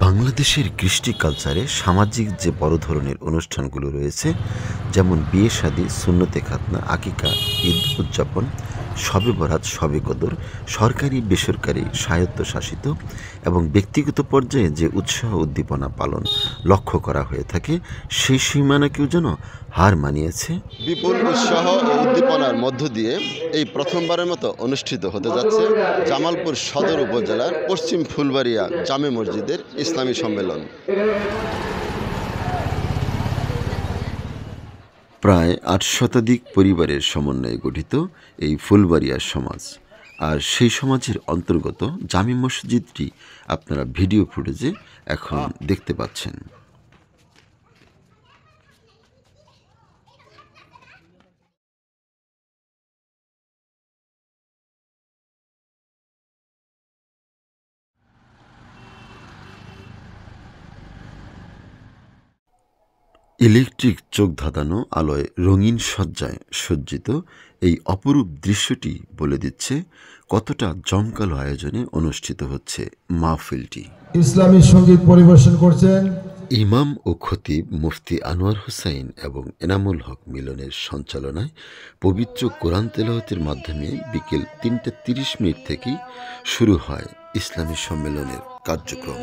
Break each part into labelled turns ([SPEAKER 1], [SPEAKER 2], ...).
[SPEAKER 1] বাংলাদেশের কৃষ্টি কালচারে সামাজিক যে বড় ধরনের অনুষ্ঠানগুলো রয়েছে, যেমন বিয়ে শাদী, সুন্নতে খাতনা, আকিকা, ঈদ উদযাপন, শবে বরাত, শবে কদর, সরকারি বেসরকারি স্বায়ত্তশাসিত এবং ব্যক্তিগত পর্যায়ে যে উৎসাহ উদ্দীপনা পালন লক্ষ্য করা হয়ে থাকে, সেই সীমানাকেও যেন হার মানিয়েছে।
[SPEAKER 2] বিপুল উৎসাহ ও উদ্দীপনার মধ্য দিয়ে এই প্রথমবারের মতো অনুষ্ঠিত হতে যাচ্ছে জামালপুর সদর উপজেলার পশ্চিম ফুলবাড়িয়া জামে মসজিদের ইসলামী সম্মেলন।
[SPEAKER 1] প্রায় ৮ শতাধিক পরিবারের সমন্বয়ে গঠিত এই ফুলবাড়িয়া সমাজ, আর সেই সমাজের অন্তর্গত জামে মসজিদটি আপনারা ভিডিও ফুটেজে এখন দেখতে পাচ্ছেন। ইলেকট্রিক চোখ ধাঁধানো আলোয় রঙিন সজ্জায় সজ্জিত এই অপরূপ দৃশ্যটি বলে দিচ্ছে কতটা জমকালো আয়োজনে অনুষ্ঠিত হচ্ছে মাহফিলটি।
[SPEAKER 3] ইসলামী সঙ্গীত পরিবেশন করছেন
[SPEAKER 1] ইমাম ও খতিব মুফতি আনোয়ার হুসাইন এবং এনামুল হক মিলনের সঞ্চালনায় পবিত্র কোরআন তেলাওয়াতের মাধ্যমে বিকেল ৩:৩০ থেকেই শুরু হয় ইসলামী সম্মেলনের কার্যক্রম।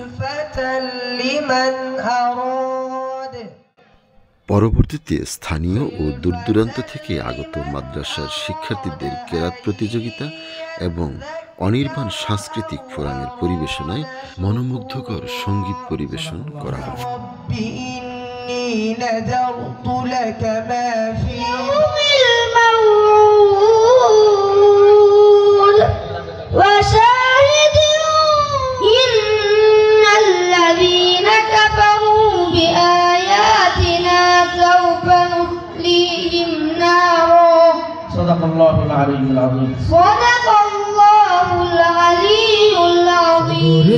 [SPEAKER 1] পরবর্তীতে স্থানীয় ও দূরদূরান্ত থেকে আগত মাদ্রাসার শিক্ষার্থীদের কেরাত প্রতিযোগিতা এবং অনির্বাণ সাংস্কৃতিক ফোরামের পরিবেশনায় মনোমুগ্ধকর সঙ্গীত পরিবেশন করা হয়।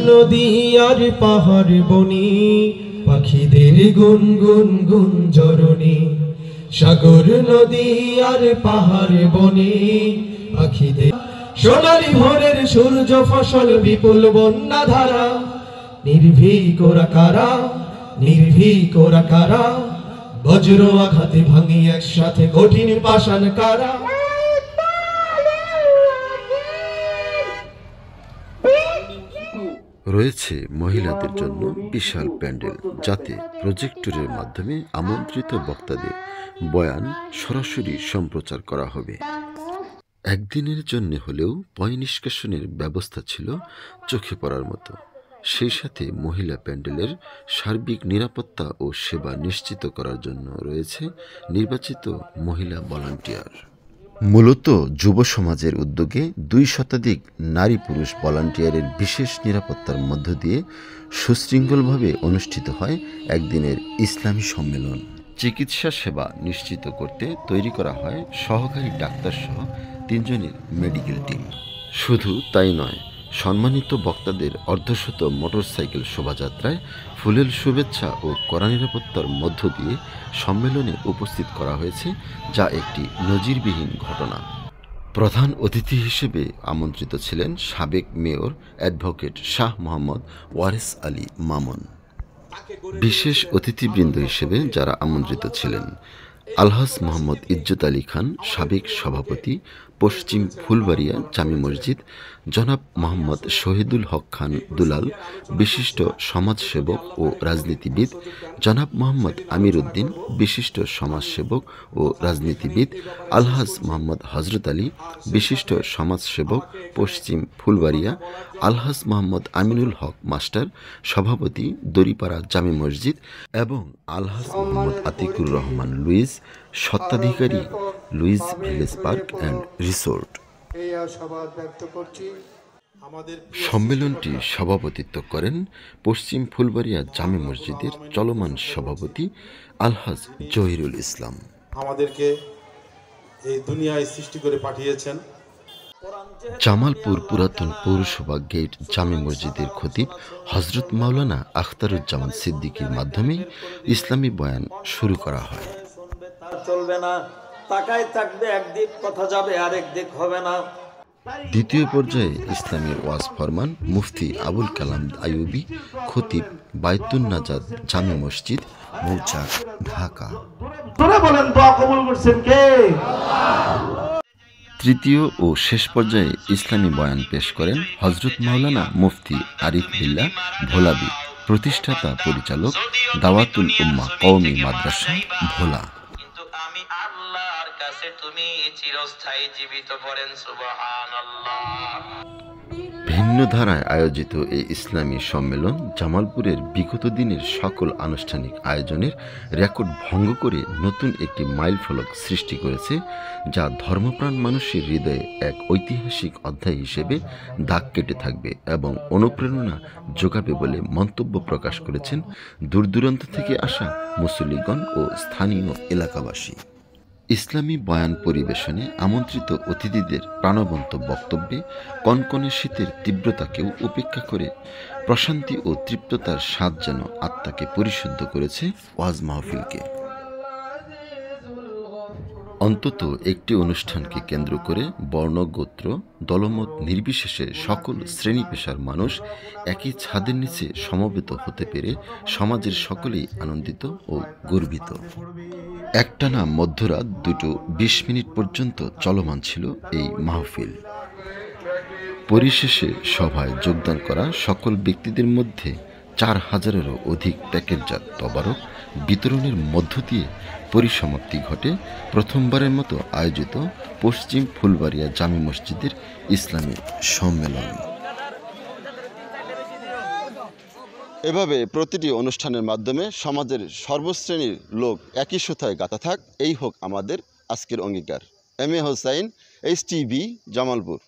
[SPEAKER 3] নদী আর পাহাড় বনি, পাখিদের গুনগুন গুঞ্জরণী। সাগর নদী আর পাহাড় বনি, পাখিদের সোনালি ভোরের সূর্য ফসল বিপুল বন্যা ধারা। নির্ভীক ওরা কারা, নির্ভীক ওরা কারা, বজ্র আঘাতে ভাঙি একসাথে কঠিন পাষাণ কারা।
[SPEAKER 1] রয়েছে মহিলাদের জন্য বিশাল প্যান্ডেল, যাতে প্রজেক্টরের মাধ্যমে আমন্ত্রিত বক্তাদের বয়ান সরাসরি সম্প্রচার করা হবে। একদিনের জন্য হলেও পয় নিষ্কাশনের ব্যবস্থা ছিল চোখে পড়ার মতো। সেই সাথে মহিলা প্যান্ডেলের সার্বিক নিরাপত্তা ও সেবা নিশ্চিত করার জন্য রয়েছে নির্বাচিত মহিলা ভলান্টিয়ার। মূলত যুব সমাজের উদ্যোগে ২ শতাধিক নারী পুরুষ ভলান্টিয়ারের বিশেষ নিরাপত্তার মধ্য দিয়ে সুশৃঙ্খলভাবে অনুষ্ঠিত হয় একদিনের ইসলামী সম্মেলন। চিকিৎসা সেবা নিশ্চিত করতে তৈরি করা হয় সহকারী ডাক্তারসহ ৩ জনের মেডিকেল টিম। শুধু তাই নয়, সম্মানিত বক্তাদের অর্ধশত মোটরসাইকেল শোভাযাত্রায় ফুলেল শুভেচ্ছা ও কড়া নিরাপত্তার মধ্য দিয়ে সম্মেলনে উপস্থিত করা হয়েছে, যা একটি নজিরবিহীন ঘটনা। প্রধান অতিথি হিসেবে আমন্ত্রিত ছিলেন সাবেক মেয়র অ্যাডভোকেট শাহ মোহাম্মদ ওয়ারেস আলী মামুন। বিশেষ অতিথিবৃন্দ হিসেবে যারা আমন্ত্রিত ছিলেন: আলহাজ মোহাম্মদ ইজ্জত আলী খান, সাবেক সভাপতি, পশ্চিম ফুলবাড়িয়া জামে মসজিদ; জনাব মোহাম্মদ শহীদুল হক খান দুলাল, বিশিষ্ট সমাজসেবক ও রাজনীতিবিদ; জনাব মোহাম্মদ আমির উদ্দিন, বিশিষ্ট সমাজসেবক ও রাজনীতিবিদ; আলহাজ মোহাম্মদ হজরত আলী, বিশিষ্ট সমাজসেবক, পশ্চিম ফুলবাড়িয়া; আলহাজ মোহাম্মদ আমিনুল হক মাস্টার, সভাপতি, দড়িপাড়া জামে মসজিদ; এবং আলহাজ মোহাম্মদ আতিকুর রহমান লুইস, স্বত্বাধিকারী, Louis village park and resort. সম্মেলনটি সভাপতিত্ব করেন পশ্চিম ফুলবাড়িয়া জামে মসজিদের চলমান সভাপতি আলহাজ জহিরুল ইসলাম।
[SPEAKER 4] আমাদেরকে এই দুনিয়ায় সৃষ্টি করে পাঠিয়েছেন।
[SPEAKER 1] জামালপুর পুরাতন পৌরসভা গেট জামে মসজিদের খতিব হজরত মাওলানা আখতারুজ্জামান সিদ্দিকীর মাধ্যমে ইসলামী বয়ান শুরু করা হয়।
[SPEAKER 5] চলবে না, তাকায় থাকবে একদিক, কথা যাবে আরেক দিক, হবে না।
[SPEAKER 1] দ্বিতীয় পর্যায়ে ইসলামী ওয়াজ ফরমান মুফতি আবুল কালাম আইয়ুবী, খতিব বায়তুন নাজাত জামে মসজিদ, মৌচাক, ঢাকা। তৃতীয় ও শেষ পর্যায়ে ইসলামী বয়ান পেশ করেন হযরত মাওলানা মুফতি আরিফ বিল্লাহ ভোলাবী, প্রতিষ্ঠাতা পরিচালক দাওয়াতুল উম্মাহ কওমি মাদ্রাসা ভোলা।
[SPEAKER 5] আমি আল্লাহর কাছে তুমি চিরস্থায়ী জীবিত, পড়েন সুবহানাল্লাহ।
[SPEAKER 1] ভিন্ন ধারায় আয়োজিত এই ইসলামী সম্মেলন জামালপুরের বিগত দিনের সকল আনুষ্ঠানিক আয়োজনের রেকর্ড ভঙ্গ করে নতুন একটি মাইলফলক সৃষ্টি করেছে, যা ধর্মপ্রাণ মানুষের হৃদয়ে এক ঐতিহাসিক অধ্যায় হিসেবে দাগ কেটে থাকবে এবং অনুপ্রেরণা যোগাবে বলে মন্তব্য প্রকাশ করেছেন দূর দূরান্ত থেকে আসা মুসল্লিগণ ও স্থানীয় এলাকাবাসী। ইসলামী বয়ান পরিবেশনে আমন্ত্রিত অতিথিদের প্রাণবন্ত বক্তব্যে কনকনে শীতের তীব্রতাকেও উপেক্ষা করে প্রশান্তি ও তৃপ্ততার স্বাদ যেন আত্মাকে পরিশুদ্ধ করেছে ওয়াজ মাহফিলকে। অন্তত একটি অনুষ্ঠানকে কেন্দ্র করে বর্ণ, গোত্র, দলমত নির্বিশেষে সকল শ্রেণী পেশার মানুষ একই ছাদের নিচে সমবেত হতে পেরে সমাজের সকলেই আনন্দিত ও গর্বিত। একটানা মধ্যরাত 2:20 পর্যন্ত চলমান ছিল এই মাহফিল। পরিশেষে সভায় যোগদান করা সকল ব্যক্তিদের মধ্যে 4000-এরও অধিক প্যাকেটজাত তবারক বিতরণের মধ্য দিয়ে পরিসমাপ্তি ঘটে প্রথমবারের মতো আয়োজিত পশ্চিম ফুলবাড়িয়া জামে মসজিদের ইসলামী সম্মেলন।
[SPEAKER 2] এভাবে প্রতিটি অনুষ্ঠানের মাধ্যমে সমাজের সর্বশ্রেণীর লোক একই সুতায় গাঁথা থাক, এই হোক আমাদের আজকের অঙ্গীকার। M A Hossain, HTV, Jamalpur.